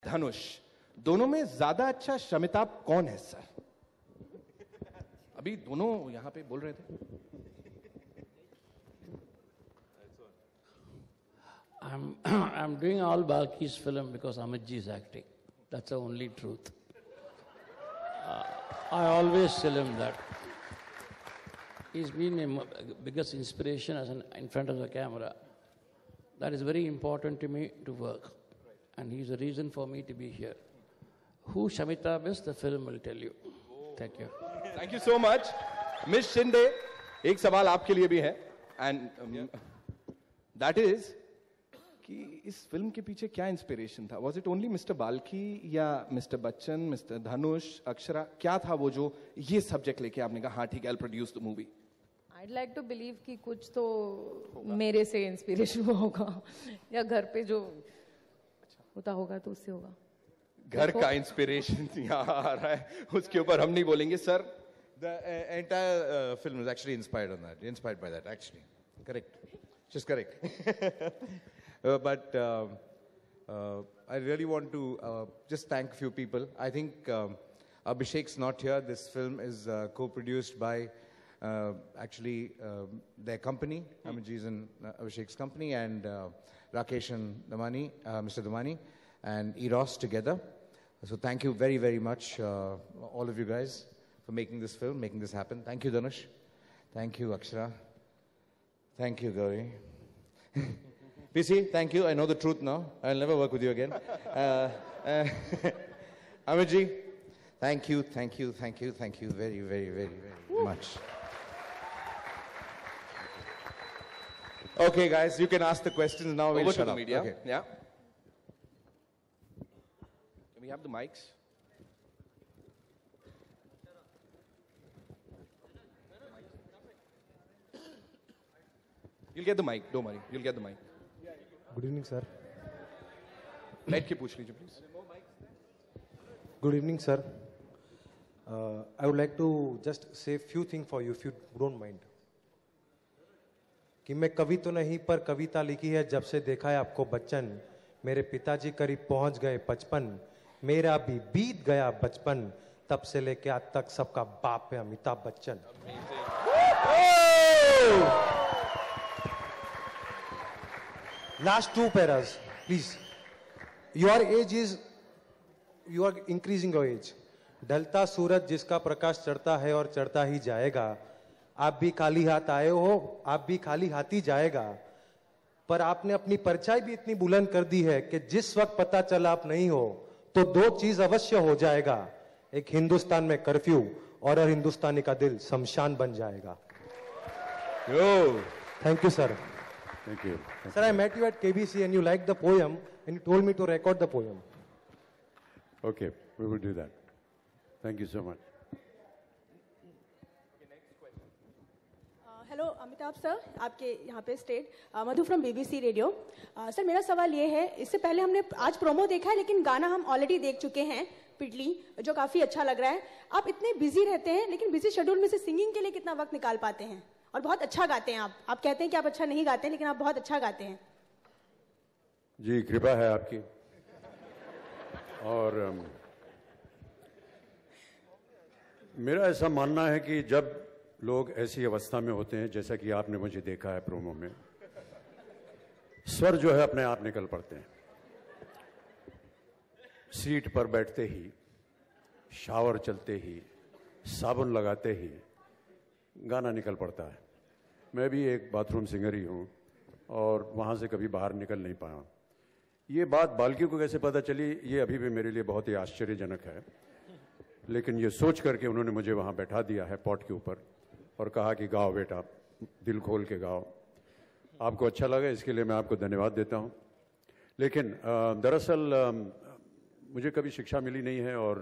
धनुष, दोनों में ज्यादा अच्छा शमिताभ कौन है सर? अभी दोनों यहां पे बोल रहे थे. I'm doing all Balki's film because Amitji's acting. That's the only truth. I always tell him that. He's been a biggest inspiration in front of the camera. That is very important to me to work. And he's the reason for me to be here. Who Shamitabh is, the film will tell you. Thank you. Thank you so much. Miss Shinde, एक सवाल आपके लिए भी है. And that is कि इस film के पीछे क्या इंस्पिरेशन था? Was it only Mr. Balki या Mr. Bachchan, Mr. Dhanush, Akshara? क्या था वो जो ये सब्जेक्ट लेके आपने कहा हाँ ठीक है, I'll produce the movie? I'd like to believe कि कुछ तो मेरे से इंस्पिरेशन होगा या घर पे जो होता होगा तो उससे होगा. घर का इंस्पिरेशन यहाँ आ रहा है, उसके ऊपर हम नहीं बोलेंगे sir. The entire film is actually inspired by that actually. Correct. She's correct. But I really want to just thank a few people. I think Abhishek's not here. This film is co-produced by actually their company, Amitji's and Abhishek's company, and Rakesh and Damani, Mr. Damani, and Eros together. So thank you very, very much, all of you guys, for making this film, making this happen. Thank you, Dhanush. Thank you, Akshara. Thank you, Gauri. PC, thank you. I know the truth now. I'll never work with you again. Amitji, thank you very, very, very, very much. Okay, guys, you can ask the questions now. Over We'll to shut the up. media. Okay. Yeah. Can we have the mics? You'll get the mic. Don't worry. You'll get the mic. Good evening, sir. बैठ के पूछ लीजिए, please. Good evening, sir. I would like to just say few things for you, if you don't mind. कि मैं कवि तो नहीं पर कविता लिखी है जब से देखा है आपको बच्चन. मेरे पिताजी करीब पहुंच गए 55. मेरा भी बीत गया बचपन. तब से लेके आज तक सबका बाप है Amitabh Bachchan. Last two paras, please. Your age is, you are increasing your age. ढलता सूरज जिसका प्रकाश चढ़ता है और चढ़ता ही जाएगा. आप भी खाली हाथ आए हो, आप भी खाली हाथ ही जाएगा. पर आपने अपनी परछाई भी इतनी बुलंद कर दी है कि जिस वक्त पता चला आप नहीं हो तो दो चीज अवश्य हो जाएगा. एक हिंदुस्तान में कर्फ्यू और हर हिंदुस्तानी का दिल शमशान बन जाएगा. Thank you, sir. Thank you. Sir, I met you at KBC and you liked the poem and you told me to record the poem. Okay, we will do that. Thank you so much. Hello Amitabh sir, आपके यहाँ पे state Madhu from BBC radio. Sir मेरा सवाल ये है, इससे पहले हमने आज प्रोमो देखा है लेकिन गाना हम ऑलरेडी देख चुके हैं पिटली, जो काफी अच्छा लग रहा है. आप इतने बिजी रहते हैं लेकिन बिजी शेड्यूल में से सिंगिंग के लिए कितना वक्त निकाल पाते हैं? और बहुत अच्छा गाते हैं आप कहते हैं कि आप अच्छा नहीं गाते हैं लेकिन आप बहुत अच्छा गाते हैं. जी, कृपा है आपकी. और मेरा ऐसा मानना है कि जब लोग ऐसी अवस्था में होते हैं जैसा कि आपने मुझे देखा है प्रोमो में, स्वर जो है अपने आप निकल पड़ते हैं. सीट पर बैठते ही, शावर चलते ही, साबुन लगाते ही गाना निकल पड़ता है. मैं भी एक बाथरूम सिंगर ही हूँ और वहाँ से कभी बाहर निकल नहीं पाया. ये बात बाल्की को कैसे पता चली, ये अभी भी मेरे लिए बहुत ही आश्चर्यजनक है. लेकिन ये सोच करके उन्होंने मुझे वहाँ बैठा दिया है पॉट के ऊपर और कहा कि गाओ बेटा, दिल खोल के गाओ. आपको अच्छा लगा, इसके लिए मैं आपको धन्यवाद देता हूँ. लेकिन दरअसल मुझे कभी शिक्षा मिली नहीं है और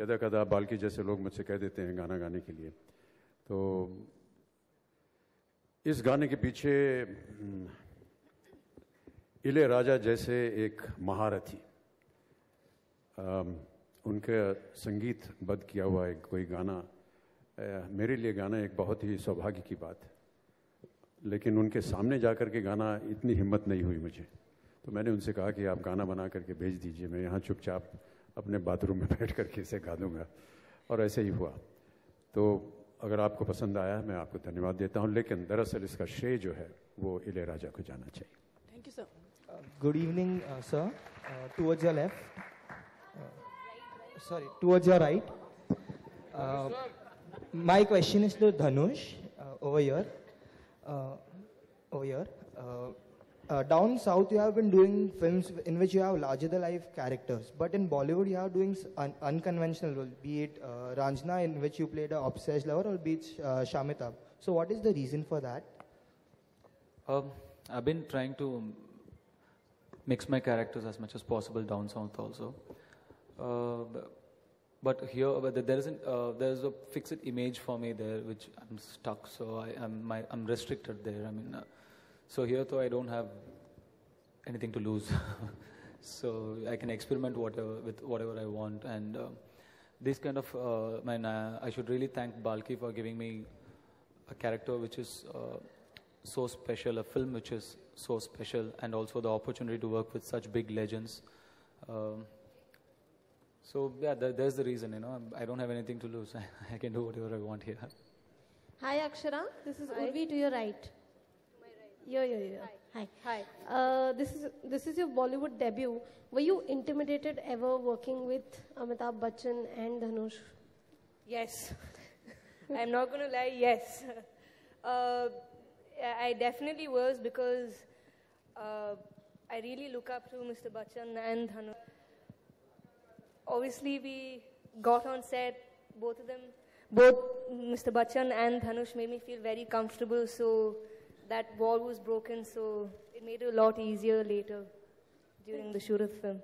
यदा कदा बाल्की जैसे लोग मुझसे कह देते हैं गाना गाने के लिए. तो इस गाने के पीछे इलैयाराजा जैसे एक महारथी, उनका संगीतबद्ध किया हुआ एक कोई गाना मेरे लिए गाना एक बहुत ही सौभाग्य की बात है. लेकिन उनके सामने जाकर के गाना इतनी हिम्मत नहीं हुई मुझे. तो मैंने उनसे कहा कि आप गाना बना करके भेज दीजिए, मैं यहाँ चुपचाप अपने बाथरूम में बैठ करके इसे गा दूँगा। और ऐसे ही हुआ। तो अगर आपको पसंद आया, मैं आपको धन्यवाद देता हूँ, लेकिन दरअसल इसका श्रेय जो है वो इलैयाराजा को जाना चाहिए। Thank you sir. Good evening, sir. Towards your left. Sorry, towards your right. My question is to Dhanush over here. Down south, you have been doing films in which you have larger-than-life characters, but in Bollywood, you are doing unconventional roles, be it Ranjana, in which you played an obsessed lover, or be it Shamitab. So, what is the reason for that? I've been trying to mix my characters as much as possible down south also. But here, there's a fixed image for me there, which I'm stuck. So I'm restricted there. I mean, so here though I don't have anything to lose, so I can experiment with whatever I want. And this kind of, I should really thank Balki for giving me a character which is so special, a film which is so special, and also the opportunity to work with such big legends. So yeah, there's the reason, you know. I don't have anything to lose. I can do whatever I want here. Hi Akshara, this is Urvi to your right. To my right. Yeah. Hi. Hi. This is your Bollywood debut. Were you intimidated ever working with Amitabh Bachchan and Dhanush? Yes. I'm not going to lie, yes. I definitely was, because I really look up to Mr. Bachchan and Dhanush. Obviously, we got on set, both Mr. Bachchan and Dhanush made me feel very comfortable, so that wall was broken, so it made it a lot easier later during the shoot of the film.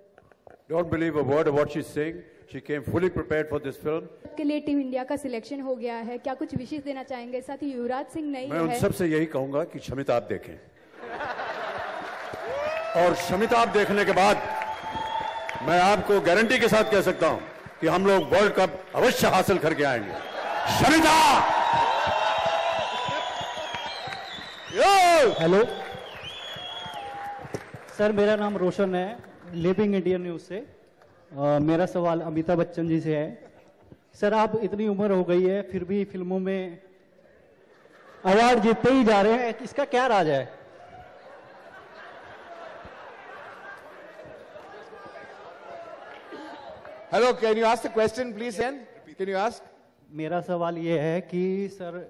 Don't believe a word of what she's saying. She came fully prepared for this film. के लिए team India का selection हो गया है, क्या कुछ विशेष देना चाहेंगे? साथ ही युवराज सिंह नहीं है। मैं उन सबसे यही कहूंगा कि शमिताभ देखें, और शमिताभ देखने के बाद मैं आपको गारंटी के साथ कह सकता हूं कि हम लोग वर्ल्ड कप अवश्य हासिल करके आएंगे। शमिता! हेलो सर, मेरा नाम रोशन है, लिविंग इंडियन न्यूज से। मेरा सवाल अमिताभ बच्चन जी से है। सर, आप इतनी उम्र हो गई है, फिर भी फिल्मों में अवार्ड जीतते ही जा रहे हैं, इसका क्या राज है? Hello, can you ask the question, please, Ian? Can you ask? मेरा सवाल ये है कि सर,